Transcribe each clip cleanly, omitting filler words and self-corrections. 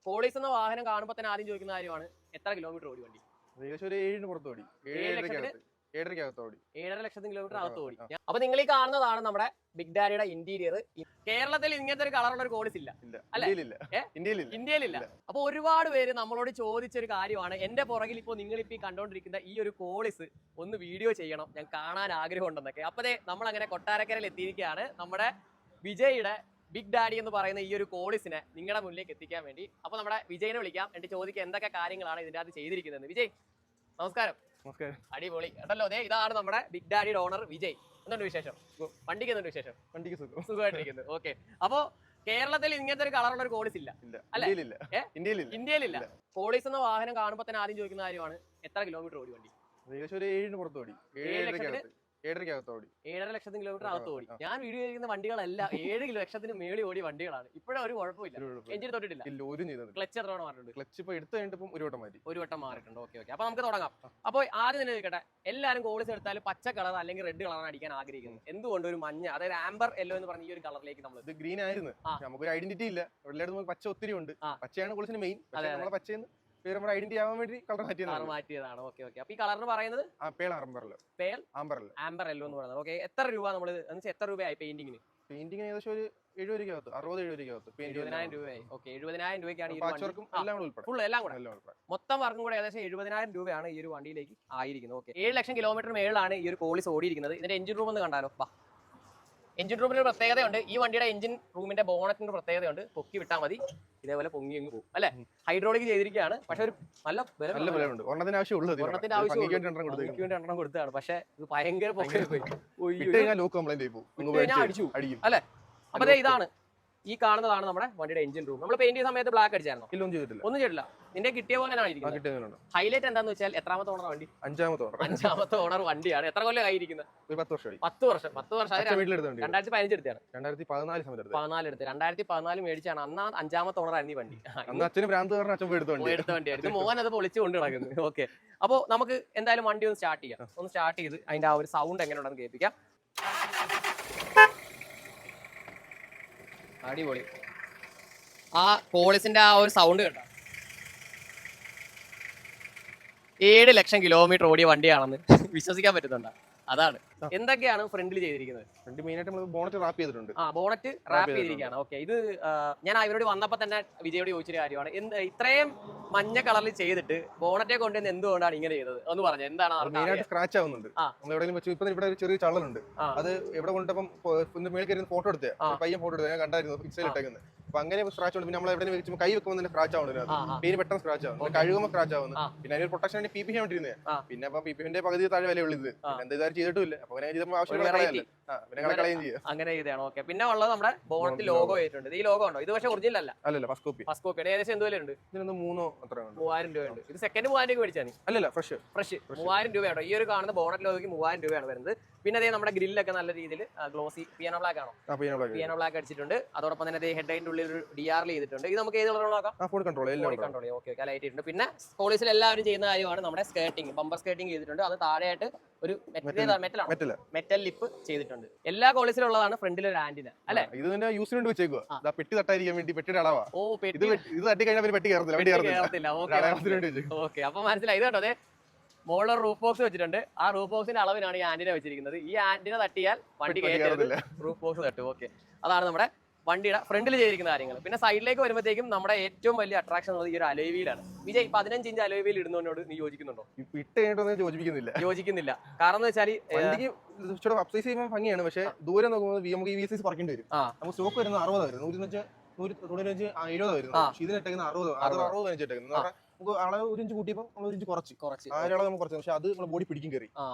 Pauli's എന്ന വാഹനം കാണുമ്പോൾ തന്നെ ആദ്യം ചോദിക്കുന്ന കാര്യമാണ് എത്ര കിലോമീറ്റർ ഓടി വണ്ടി? ഏകദേശം ഒരു 7 പുറത്ത് ഓടി. 7.5 ലക്ഷം കിലോമീറ്റർ അകത്ത് ഓടി. അപ്പൊ നിങ്ങൾ ഈ കാണുന്നതാണ് നമ്മുടെ ബിഗ് ഡാഡിയുടെ ഇന്റീരിയർ. കേരളത്തിൽ ഇങ്ങനത്തെ ഒരു കളറുള്ള ഒരു കോളിസ് ഇല്ല, ഇന്ത്യയിലില്ല. അപ്പൊ ഒരുപാട് പേര് നമ്മളോട് ചോദിച്ചൊരു കാര്യമാണ്, എന്റെ പുറകിൽ ഇപ്പോൾ നിങ്ങളിപ്പോ കണ്ടോണ്ടിരിക്കുന്ന ഈ ഒരു കോളിസ് ഒന്ന് വീഡിയോ ചെയ്യണം, ഞാൻ കാണാൻ ആഗ്രഹം ഉണ്ടെന്നൊക്കെ. അപ്പതേ നമ്മൾ അങ്ങനെ കൊട്ടാരക്കരയിൽ എത്തിയിരിക്കുകയാണ് നമ്മുടെ വിജയുടെ ബിഗ് ഡാഡി എന്ന് പറയുന്ന ഈ ഒരു കോളിസിനെ നിങ്ങളുടെ മുന്നിലേക്ക് എത്തിക്കാൻ വേണ്ടി. അപ്പൊ നമ്മുടെ വിജയനെ വിളിക്കാം, എന്നിട്ട് ചോദിക്കാം എന്തൊക്കെ കാര്യങ്ങളാണ് ഇതിന്റെ അകത്ത് ചെയ്തിരിക്കുന്നത്. വിജയ് നമസ്കാരം. അടിപൊളി കേട്ടല്ലോ. അതെ, ഇതാണ് നമ്മുടെ ബിഗ് ഡാഡിയുടെ ഓണർ വിജയ്. എന്തുണ്ട് വിശേഷം? വണ്ടിക്ക് എന്തുണ്ട് വിശേഷം? വണ്ടിക്ക് സുഖമായിട്ടിരിക്കുന്നു. ഓക്കെ, അപ്പൊ കേരളത്തിൽ ഇങ്ങനത്തെ ഒരു കളറുള്ള ഒരു കോളിസ് ഇല്ല, ഇന്ത്യയിലില്ല. കോളിസ് എന്ന വാഹനം കാണുമ്പോൾ തന്നെ ആദ്യം ചോദിക്കുന്ന കാര്യമാണ് എത്ര കിലോമീറ്റർ ഓടി വണ്ടി? ഏകദേശം ഒരു 7 പുറത്ത് ഓടി. 7.5 ലക്ഷം കിലോമീറ്റർ അകത്ത് ഓടി. ഞാൻ വീഡിയോ ചെയ്യുന്ന വണ്ടികളെല്ലാം 7 ലക്ഷത്തിന് മേളിൽ ഓടിയ വണ്ടികളാണ്. ഇപ്പോഴും ഒരു കുഴപ്പമില്ല, എഞ്ചിൻ തൊട്ടിട്ടില്ല. ക്ലച്ച് എത്ര തവണ മാറിയിട്ടുണ്ട്? ക്ലച്ച് ഇപ്പൊ എടുത്തു കഴിഞ്ഞിട്ട് ഒരു വട്ടം മാറിയിട്ടുണ്ട്. ഓക്കെ, അപ്പൊ നമുക്ക് തുടങ്ങാം. അപ്പൊ ആദ്യം തന്നെ ചോദിക്കട്ടെ, എല്ലാവരും കോളിസ് എടുത്താലും പച്ച കളർ അല്ലെങ്കിൽ റെഡ് കളറാണ് അടിക്കാൻ ആഗ്രഹിക്കുന്നത്. എന്തുകൊണ്ട് ഒരു മഞ്ഞ, അതായത് ആംബർ യെല്ലോ എന്ന് പറഞ്ഞ ഈ ഒരു കളറിലേക്ക് നമ്മൾ? ഇത് ഗ്രീൻ ആയിരുന്നു, നമുക്കൊരു ഐഡന്റിറ്റി ഇല്ല. എല്ലായിടത്തും നമുക്ക് പച്ച ഒത്തിരി ഉണ്ട്. പച്ചയാണ് കോളിസിന് മെയിൻ. നമ്മളെ പച്ചയെന്ന് ഐഡന്റിറ്റി ആവാൻ വേണ്ടി കളർ മാറ്റിയതാണ്. ഓക്കെ, അപ്പൊ ഈ കളറിന് പറയുന്നത് ആംബർ യെല്ലോ എന്ന് പറയുന്നത്. ഓക്കെ, എത്ര രൂപ നമ്മൾ എത്ര രൂപയായി പെയിന്റിങ്ങിന്? പെയിന്റിങ്ങിന് ഏകദേശം ഒരു 70,000 രൂപയ്ക്കകത്ത് 70,000 രൂപയായി. ഓക്കെ, 70,000 രൂപയ്ക്കാണ് എല്ലാം കൂടെ മൊത്തം വർക്കും കൂടെ ഏകദേശം 70,000 രൂപയാണ് ഈ ഒരു വണ്ടിയിലേക്ക് ആയിരിക്കുന്നത്. ഓക്കെ, 7 ലക്ഷം കിലോമീറ്റർ മേളിലാണ് ഈ ഒരു കോളിസ് ഓടിയിരിക്കുന്നത്. ഇതിന്റെ എഞ്ചിൻ റൂം ഒന്ന് കണ്ടാലോ? എഞ്ചിൻ റൂമിന് പ്രത്യേകതയുണ്ട്. ഈ വണ്ടിയുടെ എഞ്ചിൻ റൂമിന്റെ ബോണറ്റിന് പ്രത്യേകതയുണ്ട്. പൊക്കി വിട്ടാൽ മതി, ഇതേപോലെ പൊങ്ങി അങ്ങ് പോകും അല്ലെ. ഹൈഡ്രോളിക് ചെയ്തിരിക്കുകയാണ്, പക്ഷെ ഒരു നല്ല എണ്ണം കൊടുത്തതാണ്. പക്ഷെ ഇത് ഭയങ്കര അടിച്ചു അല്ലെ. അപ്പൊ ഇതാണ് ഈ കാണുന്നതാണ് നമ്മുടെ വണ്ടിയുടെ എഞ്ചിൻ റൂം. നമ്മൾ പെയിന്റ് ചെയ്യുന്ന സമയത്ത് ബ്ലാക്ക് അടിച്ചായിരുന്നു? ഒന്നും ചെയ്തില്ല. നിന്റെ കിട്ടിയ പോലെയാണ് ഇരിക്കുന്നത്. ഹൈലൈറ്റ് എന്താന്ന് വെച്ചാൽ എത്രാമത്തെ ഓണർ വണ്ടി? 5ാമത്തെ ഓണർ വണ്ടിയാണ്. എത്ര കൊല്ലം ആയിരിക്കുന്നത്? 10 വർഷം. 2015 എടുത്താണ്. 2014 എടുത്ത് 2014 മേടിച്ചാണ്. അന്ന് 5ാമത്തെ ഓണർ ആയിരുന്നു ഈ വണ്ടി. എടുത്ത വണ്ടിയായിരുന്നു. മോഹൻ അത് പൊളിച്ചു കൊണ്ട് നടക്കുന്നത്. ഓക്കെ, അപ്പൊ നമുക്ക് എന്തായാലും വണ്ടി ഒന്ന് സ്റ്റാർട്ട് ചെയ്യാം. ഒന്ന് സ്റ്റാർട്ട് ചെയ്ത് അതിന്റെ ആ ഒരു സൗണ്ട് എങ്ങനെ ഉണ്ടെന്ന് കേൾപ്പിക്കാം. അടിപൊളി. ആ കോളിസിന്റെ ആ ഒരു സൗണ്ട് കേട്ടോ. 7 ലക്ഷം കിലോമീറ്റർ ഓടിയ വണ്ടിയാണെന്ന് വിശ്വസിക്കാൻ പറ്റുന്നുണ്ടോ? അതാണ്. എന്തൊക്കെയാണ് ഫ്രണ്ടിൽ ചെയ്തിരിക്കുന്നത്? ബോണറ്റ് റാപ്പ് ചെയ്തിട്ടുണ്ട്. ബോണറ്റ് റാപ്പ് ചെയ്തിരിക്കുകയാണ്. ഓക്കെ, ഇത് ഞാൻ അവരോട് വന്നപ്പോ തന്നെ വിജയോട് ചോദിച്ചൊരു കാര്യമാണ്, ഇത്രയും മഞ്ഞ കളറിൽ ചെയ്തിട്ട് ബോണറ്റെ കൊണ്ടുവന്ന് എന്തുകൊണ്ടാണ് ഇങ്ങനെ ചെയ്തത് ഒന്ന് പറഞ്ഞു. എന്താണ്? സ്ക്രാച്ച് ആവുന്നുണ്ട്. ഇവിടെ ഒരു ചെറിയ ചള്ളലുണ്ട്. അത് എവിടെ കൊണ്ടപ്പം മേളിൽ ഫോട്ടോ എടുത്തേ, പയ്യൻ ഫോട്ടോ എടുത്തേ, ഞാൻ കണ്ടായിരുന്നു പിക്സൽ ഇട്ടേക്കുന്നത്. അപ്പൊ അങ്ങനെ സ്ക്രാച്ച് ഉണ്ട്. പിന്നെ നമ്മൾ എവിടെ വെച്ച് കൈ വെക്കുമ്പോൾ സ്ക്രാച്ച് ആവുന്നുണ്ട്. പേര് പെട്ടെന്ന് സ്ക്രാച്ച് ആവുന്നു, കഴുകുമ്പോൾ സ്ക്രാച്ച് ആവുന്നു. പിന്നെ അതിന് പ്രൊട്ടക്ഷൻ വേണ്ടി PPF വേണ്ടിയിരുന്നേ. പിന്നെ അപ്പൊ PPF പകുതി താഴെ വില ഉള്ളത്. എന്താ ചെയ്തിട്ടില്ല. അപ്പൊ അങ്ങനെ ചെയ്താണ്. ഓക്കെ, പിന്നെ ഉള്ളത് നമ്മുടെ ബോണറ്റ് ലോഗോ ആയിട്ടുണ്ട്. ഈ ലോഗോ ഉണ്ടോ? ഇത് പക്ഷേ ഒറിജിനൽ അല്ല, ഫസ്റ്റ് കോപ്പി. ഏകദേശം എന്ത് വിലയുണ്ട്? 3000 രൂപയുണ്ട്. ഇത് സെക്കൻഡ് 3000 രൂപ മേടിച്ചാൽ? അല്ലല്ല, ഫ്രഷ് 3000 രൂപയാണോ? ഈ ഒരു കാണുന്ന ബോണറ്റ് ലോഗോക്ക് 3000 രൂപയാണ് വരുന്നത്. പിന്നെ അതേ നമ്മുടെ ഗ്രില്ലൊക്കെ നല്ല രീതിയിൽ ഗ്ലോസി പിയാനോ ബ്ലാക്ക് ആണോ? പിയാനോ ബ്ലാക്ക് അടിച്ചിട്ടുണ്ട്. അതോടൊപ്പം തന്നെ ഹെഡ്ലൈറ്റിന്റെ ഉള്ളിൽ ഒരു DRL ചെയ്തിട്ടുണ്ട്. ഇത് നമുക്ക് ഏത് കളർ നോക്കാം? കൺട്രോൾ. ഓക്കെ, ലൈറ്റ് ചെയ്തിട്ടുണ്ട്. പിന്നെ കോളേജിൽ എല്ലാവരും ചെയ്യുന്ന കാര്യമാണ് നമ്മുടെ സ്കേർട്ടിങ്, ബമ്പർ സ്കേർട്ടിങ് ചെയ്തിട്ടുണ്ട്. അത് താഴെയായിട്ട് ഒരു മെറ്റൽ ലിപ്പ് ചെയ്തിട്ടുണ്ട്. എല്ലാ കോളേജിലുള്ളതാണ്. ഫ്രണ്ടിൽ ഒരു ആന്റിന അല്ലെ? ഇത് യൂസിന് വേണ്ടി വെച്ചേക്കുക, പെട്ടി തട്ടായിരിക്കാൻ വേണ്ടി. പെട്ടിയുടെ അളവാ. ഇത് തട്ടി കഴിഞ്ഞാൽ പെട്ടി കയറത്തില്ല. ഓക്കെ, അപ്പൊ മനസ്സിലായി. ഇത് കേട്ടോ, അതെ മോളർ റൂഫ് ബോക്സ് വെച്ചിട്ടുണ്ട്. ആ റൂഫ് ബോക്സിന്റെ അളവിനാണ് ഈ ആന്റിന വെച്ചിരിക്കുന്നത്. ഈ ആന്റിന തട്ടിയാൽ വണ്ടി കയറ്റരുത്, റൂഫ് ബോക്സ് തട്ടും. ഓക്കെ, അതാണ് നമ്മുടെ വണ്ടിയുടെ ഫ്രണ്ടിൽ ചെയ്തിരിക്കുന്ന കാര്യങ്ങൾ. പിന്നെ സൈഡിലേക്ക് വരുമ്പോഴത്തേക്കും നമ്മുടെ ഏറ്റവും വലിയ അട്രാക്ഷൻ ഉള്ളത് ഈ ഒരു അലോയ് വീലാണ്. വിജയ് 15 ഇഞ്ച് അലോയ് വീൽ ഇടുന്നതിനോട് നീ യോജിക്കുന്നുണ്ടോ? യോജിക്കുന്നില്ല. കാരണം എന്ന് വെച്ചാൽ ഭംഗിയാണ്, പക്ഷേ ദൂരെ നോക്കുമ്പോൾ നമുക്ക് ഈ VCS പറക്കേണ്ടി വരും. നമുക്ക് സ്റ്റോക്ക് വരുന്നത് 60 വരുന്നത്, 195 70 വരുന്നത്. ഇതിനിട്ടേക്കുന്ന 60 വെച്ചിട്ടേക്കുന്നത്. നമുക്ക് അളവ് 1 ഇഞ്ച് കൂട്ടിയപ്പോൾ 1 ഇഞ്ച് കുറച്ച് അളവ് നമുക്ക് കുറച്ച്. പക്ഷെ അത് നമ്മുടെ ബോഡി പിടിക്കും കയറി.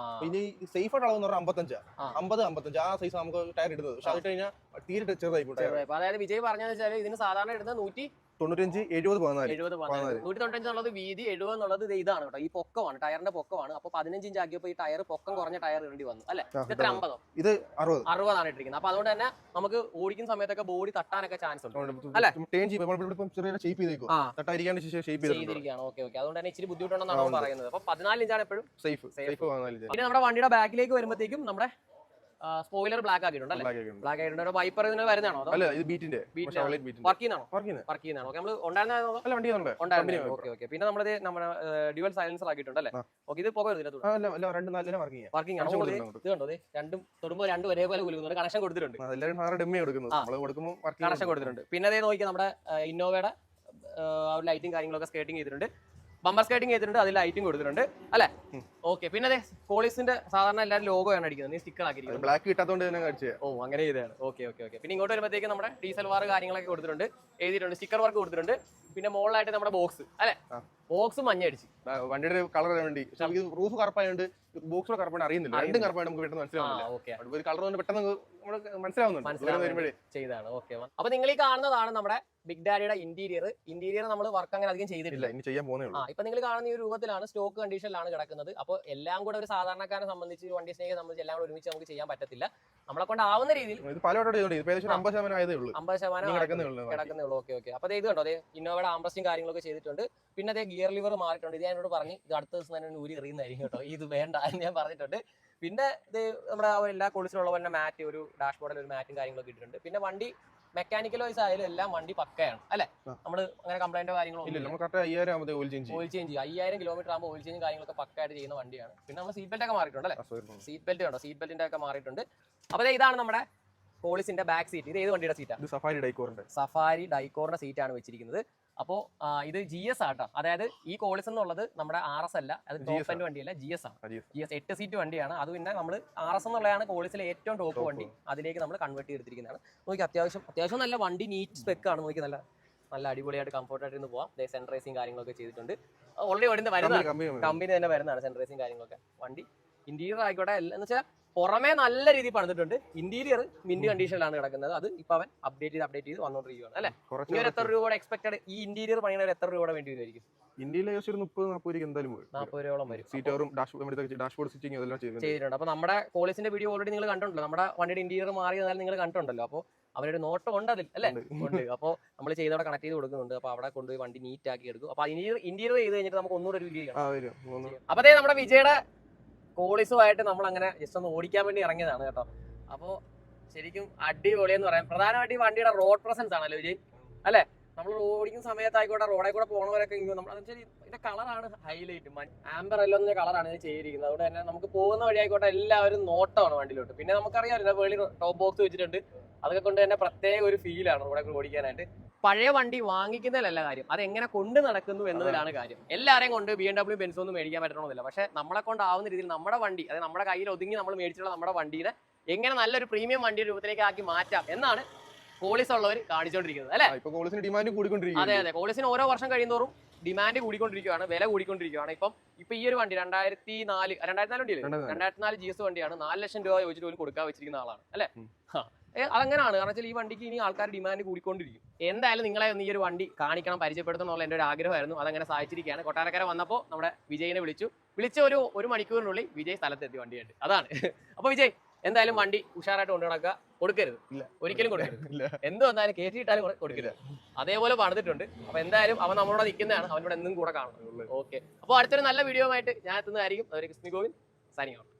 ഇനി സേഫ് ആയിട്ട് അളവ് എന്ന് പറഞ്ഞാൽ 55 ആ സൈസ് നമുക്ക് ടയർ ഇടുന്നത്. പക്ഷെ അത് കഴിഞ്ഞാൽ തീരെ ചെറുതായി. അതായത് വിജയ് പറഞ്ഞതെന്ന് വെച്ചാൽ ഇതിന് സാധാരണ ഇടുന്നത് 195 70 195 എന്നുള്ളത് വീതി, 70 എന്നുള്ളത് ഇതാണ് കേട്ടോ. ഈ പൊക്കമാണ്, ടയറിന്റെ പൊക്കമാണ്. അപ്പൊ 15 ഇഞ്ച് ആക്കിയപ്പോൾ ഈ ടയർ പൊക്കം കുറഞ്ഞ ടയർ ഇടേണ്ടി വന്നു അല്ലെ? എത്ര 50? ഇത് 60 ആണ് ഇട്ടിരിക്കുന്നത്. അപ്പൊ അതുകൊണ്ട് തന്നെ നമുക്ക് ഓടിക്കുന്ന സമയത്തൊക്കെ ബോഡി തട്ടാനൊക്കെ ചാൻസ് ഉണ്ട് അല്ലെ? ഓക്കെ, അതുകൊണ്ട് തന്നെ ഇച്ചിരി ബുദ്ധിമുട്ടുണ്ടെന്നാണ് പറയുന്നത്. അപ്പൊ 14 ഇഞ്ചാണ് എപ്പോഴും സേഫ്. പിന്നെ നമ്മുടെ വണ്ടിയുടെ ബാക്കിലേക്ക് വരുമ്പോഴത്തേക്കും നമ്മുടെ സ്പോയിലർ ബ്ലാക്ക് ആക്കിയിട്ടുണ്ട് അല്ലേ? ബ്ലാക്ക് ആയിട്ടുണ്ട്. വൈപ്പർ ഇതിന് വരുന്നതാണോ? അല്ല, ഇത് ബീറ്റിന്റെ വർക്ക് ചെയ്യുന്നതാണോ? നമ്മൾ ഉണ്ടായിരുന്നോ? ഓക്കെ. പിന്നെ നമ്മുടെ ഡ്യുവൽ സൈലൻസർ ആക്കിയിട്ടുണ്ട് അല്ലേ? ഓക്കെ. ഇത് പുക വരുന്നില്ല, വർക്കിംഗ് ആണ്. ഇത് കണ്ടോ, രണ്ടും തൊടുമ്പോൾ രണ്ടും ഒരേപോലെ കുലുക്കുന്നുണ്ട്. കണക്ഷൻ കൊടുത്തിട്ടുണ്ട്. കണക്ഷൻ കൊടുത്തിട്ടുണ്ട്. പിന്നെ അതേ നോക്കിയാൽ നമ്മുടെ ഇന്നോവയുടെ ലൈറ്റും കാര്യങ്ങളൊക്കെ സ്കേട്ടിങ് ചെയ്തിട്ടുണ്ട്. ബമ്പർ സ്കേട്ടിങ് ചെയ്തിട്ടുണ്ട്, അതിൽ ലൈറ്റും കൊടുത്തിട്ടുണ്ട് അല്ലേ? ഓക്കെ. പിന്നെ അതെ കോളിസിന്റെ സാധാരണ എല്ലാവരും ലോഗോ ആണ് അടിക്കുന്നത്, നീ സ്റ്റിക്കർ ആക്കിയിരിക്കുന്നത്. ബ്ലാക്ക് കിട്ടാത്തതുകൊണ്ട് തന്നെ കാണിച്ചത്. ഓ, അങ്ങനെ ചെയ്തതാണ്. ഓക്കെ. പിന്നെ ഇങ്ങോട്ട് വരുമ്പോഴത്തേക്ക് നമ്മുടെ ഡീസൽ വാർ കാര്യങ്ങളൊക്കെ കൊടുത്തിട്ടുണ്ട്, എഴുതിയിട്ടുണ്ട്, സ്റ്റിക്കർ വർക്ക് കൊടുത്തിട്ടുണ്ട്. പിന്നെ മുകളിലായിട്ട് നമ്മുടെ ബോക്സ് അല്ലെ, ബോക്സ് മഞ്ഞടിച്ച് വണ്ടിയുടെ കളർ വേണ്ടി. റൂഫ് കറുപ്പായോണ്ട് ബോക്സ് കറുപ്പാണ് അറിയുന്നില്ല, രണ്ടും കറുപ്പായിട്ട് നമുക്ക് പെട്ടെന്ന് മനസ്സിലാവുന്നില്ല. കളർ കൊണ്ട് പെട്ടെന്ന് മനസ്സിലാവുന്നുണ്ട് ചെയ്താണ്. ഓക്കെ. അപ്പൊ നിങ്ങൾ ഈ കാണുന്നതാണ് നമ്മുടെ ബിഗ് ഡാഡിയുടെ ഇന്റീരിയർ നമ്മൾ വർക്ക് അങ്ങനെ അധികം ചെയ്തിട്ടില്ല, ഇനി ചെയ്യാൻ പോകുന്നേ. ഇപ്പൊ നിങ്ങൾ കാണുന്ന ഈ രൂപത്തിലാണ്, സ്റ്റോക്ക് കണ്ടീഷനിലാണ് കിടക്കുന്നത്. അപ്പോൾ എല്ലാം കൂടെ ഒരു സാധാരണക്കാരനെ സംബന്ധിച്ച്, വണ്ടി സ്നേഹിയെ സംബന്ധിച്ച് എല്ലാം കൂടെ ഒരുമിച്ച് നമുക്ക് ചെയ്യാൻ പറ്റത്തില്ല. നമ്മളെ കൊണ്ട് ആവുന്ന രീതിയിൽ 50% ആയതേ ഉള്ളൂ, 50% കിടക്കുന്നേ ഉള്ളൂ. ഓക്കെ. അപ്പൊ ഇത് കണ്ടോ, ഇന്നോവയുടെ ആംബ്രസ്റ്റും കാര്യങ്ങളൊക്കെ ചെയ്തിട്ടുണ്ട്. പിന്നെ അതേ ഗിയർ ലിവർ മാറിയിട്ടുണ്ട്. ഇത് ഞാനോട് പറഞ്ഞു ഇത് അടുത്ത ദിവസം തന്നെ ഊരി എറിയുന്നതായിരിക്കും കേട്ടോ, ഇത് വേണ്ട എന്ന് ഞാൻ പറഞ്ഞിട്ടുണ്ട്. പിന്നെ ഇത് നമ്മുടെ എല്ലാ കോളിസിലുള്ള തന്നെ മാറ്റ്, ഒരു ഡാഷ്ബോർഡിൽ ഒരു മാറ്റും കാര്യങ്ങളൊക്കെ ഇട്ടിട്ടുണ്ട്. പിന്നെ വണ്ടി മെക്കാനിക്കൽ വൈസ് ആയാലും എല്ലാം വണ്ടി പക്കയാണ് അല്ലെ? നമ്മൾ അങ്ങനെ കംപ്ലൈന്റോ കാര്യങ്ങളോ ഓയിൽ ചേഞ്ച് 5000 കിലോമീറ്റർ ആകുമ്പോൾ ഓയിൽ ചേഞ്ചും കാര്യങ്ങളൊക്കെ പക്കായിട്ട് ചെയ്യുന്ന വണ്ടിയാണ്. പിന്നെ നമ്മൾ സീറ്റ് ബെൽറ്റ് ഒക്കെ മാറിയിട്ടുണ്ട് അല്ലേ? സീറ്റ് ബെൽറ്റ് കണ്ടോ, സീറ്റ് ബെൽറ്റിന്റെ ഒക്കെ മാറിയിട്ടുണ്ട്. അപ്പൊ ഇതാണ് നമ്മുടെ കോളിസിന്റെ ബാക്ക് സീറ്റ്. ഇത് ഏത് വണ്ടിയുടെ സീറ്റാണ്? സഫാരി ഡൈക്കോറിന്റെ സീറ്റാണ് വെച്ചിരിക്കുന്നത്. അപ്പോൾ ഇത് GS ആട്ടോ, അതായത് ഈ കോളിസ് എന്നുള്ളത് നമ്മുടെ RS അല്ല, അത് ടോപ്പ് എൻഡ് വണ്ടിയല്ല, GS ആണ്. GS 8 സീറ്റ് വണ്ടിയാണ്. അത് പിന്നെ നമ്മൾ RS എന്നുള്ളതാണ് കോളിസിലെ ഏറ്റവും ടോപ്പ് വണ്ടി, അതിലേക്ക് നമ്മൾ കൺവേർട്ട് ചെയ്തെടുത്തിരിക്കുന്നതാണ്. നോക്കി അത്യാവശ്യം നല്ല വണ്ടി, നീറ്റ് സ്പെക്ക് ആണ്. നോക്കി നല്ല അടിപൊളിയായിട്ട് കംഫർട്ടായിട്ട് ഇരുന്ന് പോവാം. സെൻട്രൈസിങ് കാര്യങ്ങളൊക്കെ ചെയ്തിട്ടുണ്ട്. ഓൾറെഡി വരുന്നതാണ്, കമ്പനി തന്നെ വരുന്നതാണ് സെൻട്രൈസിങ് കാര്യങ്ങളൊക്കെ. വണ്ടി ഇന്റീരിയർ ആയിക്കോട്ടെ എന്ന് വെച്ചാൽ പുറമേ നല്ല രീതിയിൽ പണിതിട്ടുണ്ട്, ഇന്റീരിയർ മിന്റ് കണ്ടീഷനിലാണ് കിടക്കുന്നത്. അത് ഇപ്പൊ അവൻ അപ്ഡേറ്റ് ചെയ്ത് വന്നോണ്ടിരിക്കുകയാണ് അല്ലെ? ഇനി ഒരു എത്ര രൂപയുടെ എക്സ്പെക്ടഡ് ഈ ഇന്റീരിയർ പണിയുന്ന എത്ര രൂപയുടെ വേണ്ടി വരുമായിരിക്കും? ഇന്ത്യയിലെ 30-40 എന്തായാലും 40 രൂപയോളം വരും. ഡാഷ്ബോർഡ് സ്റ്റിച്ചിങ് എല്ലാം ചെയ്തിട്ടുണ്ട്. അപ്പൊ നമ്മുടെ കോളിസിന്റെ വീഡിയോ ഓൾറെഡി നിങ്ങൾ കണ്ടിട്ടുണ്ടല്ലോ, നമ്മുടെ വണ്ടിയുടെ ഇന്റീരിയർ മാറിയതായാലും നിങ്ങൾ കണ്ടിട്ടുണ്ടല്ലോ. അപ്പോൾ അവരുടെ നോട്ടം ഉണ്ട് അതിൽ അല്ലേ? ഉണ്ട്. അപ്പോൾ നമ്മൾ ചെയ്തവിടെ കണക്ട് ചെയ്ത് കൊടുക്കുന്നുണ്ട്. അപ്പൊ അവിടെ കൊണ്ടുപോയി വണ്ടി നീറ്റ് ആക്കി എടുക്കും. അപ്പൊ ഇന്റീരിയർ ചെയ്ത് കഴിഞ്ഞിട്ട് നമുക്ക് ഒന്നുകൂടെ ഒരു വീഡിയോ ചെയ്യാം. അപ്പൊ അതേ നമ്മുടെ വിജയുടെ കോളിസുമായിട്ട് നമ്മൾ അങ്ങനെ ജസ്റ്റ് ഒന്ന് ഓടിക്കാൻ വേണ്ടി ഇറങ്ങിയതാണ് കേട്ടോ. അപ്പോൾ ശരിക്കും അടിപൊളിയെന്ന് പറയാം. പ്രധാനമായിട്ട് ഈ വണ്ടിയുടെ റോഡ് പ്രസൻസ് ആണല്ലോ വിജയ് അല്ലെ? നമ്മൾ ഓടിക്കുന്ന സമയത്തായിക്കോട്ടെ, റോഡിൽ കൂടെ പോണവരൊക്കെ നമ്മൾ അതെന്നുവെച്ചാൽ ഇതിന്റെ കളറാണ് ഹൈലൈറ്റ്. ആംബർ എല്ലോ എന്ന കളറാണ് ഇത് ചെയ്തിരിക്കുന്നത്. അതുകൊണ്ട് തന്നെ നമുക്ക് പോകുന്ന വഴിയായിക്കോട്ടെ എല്ലാവരും നോട്ടമാണ് വണ്ടിയിലോട്ട്. പിന്നെ നമുക്കറിയാമല്ലോ വെളി ടോപ്പ് ബോക്സ് വെച്ചിട്ടുണ്ട്, അതൊക്കെ കൊണ്ട് തന്നെ പ്രത്യേക ഒരു ഫീലാണ് റോഡൊക്കെ ഓടിക്കാനായിട്ട്. പഴയ വണ്ടി വാങ്ങിക്കുന്നതിലല്ല കാര്യം, അത് എങ്ങനെ കൊണ്ട് നടക്കുന്നു എന്നതിലാണ് കാര്യം. എല്ലാവരെയും കൊണ്ട് BMW ബെൻസ് ഒന്നും മേടിക്കാൻ പറ്റണമെന്നില്ല. പക്ഷെ നമ്മളെ കൊണ്ടാവുന്ന രീതിയിൽ നമ്മുടെ വണ്ടി, അതായത് നമ്മുടെ കയ്യിൽ ഒതുങ്ങി നമ്മൾ മേടിച്ചിട്ടുള്ള നമ്മുടെ വണ്ടിയെ എങ്ങനെ നല്ലൊരു പ്രീമിയം വണ്ടി രൂപത്തിലേക്ക് ആക്കി മാറ്റാം എന്നാണ് കോളിസ് ഉള്ളവർ കാണിച്ചുകൊണ്ടിരിക്കുന്നത് അല്ലെ? അതെ. കോളിസിന് ഓരോ വർഷം കഴിയുന്നോറും ഡിമാൻഡ് കൂടിക്കൊണ്ടിരിക്കുകയാണ്, വില കൂടിക്കൊണ്ടിരിക്കുകയാണ്. ഇപ്പൊ ഈ ഒരു വണ്ടി 2004 GS വണ്ടിയാണ്. 4 ലക്ഷം രൂപ ചോദിച്ചിട്ട് പോലും കൊടുക്കാൻ വെച്ചിരിക്കുന്ന ആളാണ് അല്ലെ? അതങ്ങനെയാണ്. കാരണം വെച്ചാൽ ഈ വണ്ടിക്ക് ഇനി ആൾക്കാർ ഡിമാൻഡ് കൂടിക്കൊണ്ടിരിക്കും. എന്തായാലും നിങ്ങളെ ഒന്ന് ഈ ഒരു വണ്ടി കാണിക്കണം, പരിചയപ്പെടുത്തണം എന്നുള്ള എൻ്റെ ഒരു ആഗ്രഹമായിരുന്നു. അതങ്ങനെ സാധിച്ചിരിക്കുകയാണ്. കൊട്ടാരക്കര വന്നപ്പോൾ നമ്മുടെ വിജയിനെ വിളിച്ച ഒരു മണിക്കൂറിനുള്ളിൽ വിജയ് സ്ഥലത്തെത്തി വണ്ടിയായിട്ട്. അതാണ്. അപ്പോൾ വിജയ് എന്തായാലും വണ്ടി ഉഷാറായിട്ട് കൊണ്ടു നടക്കുക, കൊടുക്കരുത്, ഒരിക്കലും കൊടുക്കരുത്. എന്ത് വന്നാലും കയറ്റിയിട്ടാലും കൊടുക്കരുത്. അതേപോലെ പണിതിട്ടുണ്ട്. അപ്പൊ എന്തായാലും അവൻ നമ്മളോട് നിൽക്കുന്നതാണ്, അവനോട് എന്നും കൂടെ കാണണം. ഓക്കെ. അപ്പോൾ അടുത്തൊരു നല്ല വീഡിയോ ആയിട്ട് ഞാൻ എത്തുന്നതായിരിക്കും. അതൊരു കൃഷ്ണി ഗോവിന്ദ് സൈനിങ് ഔട്ട്.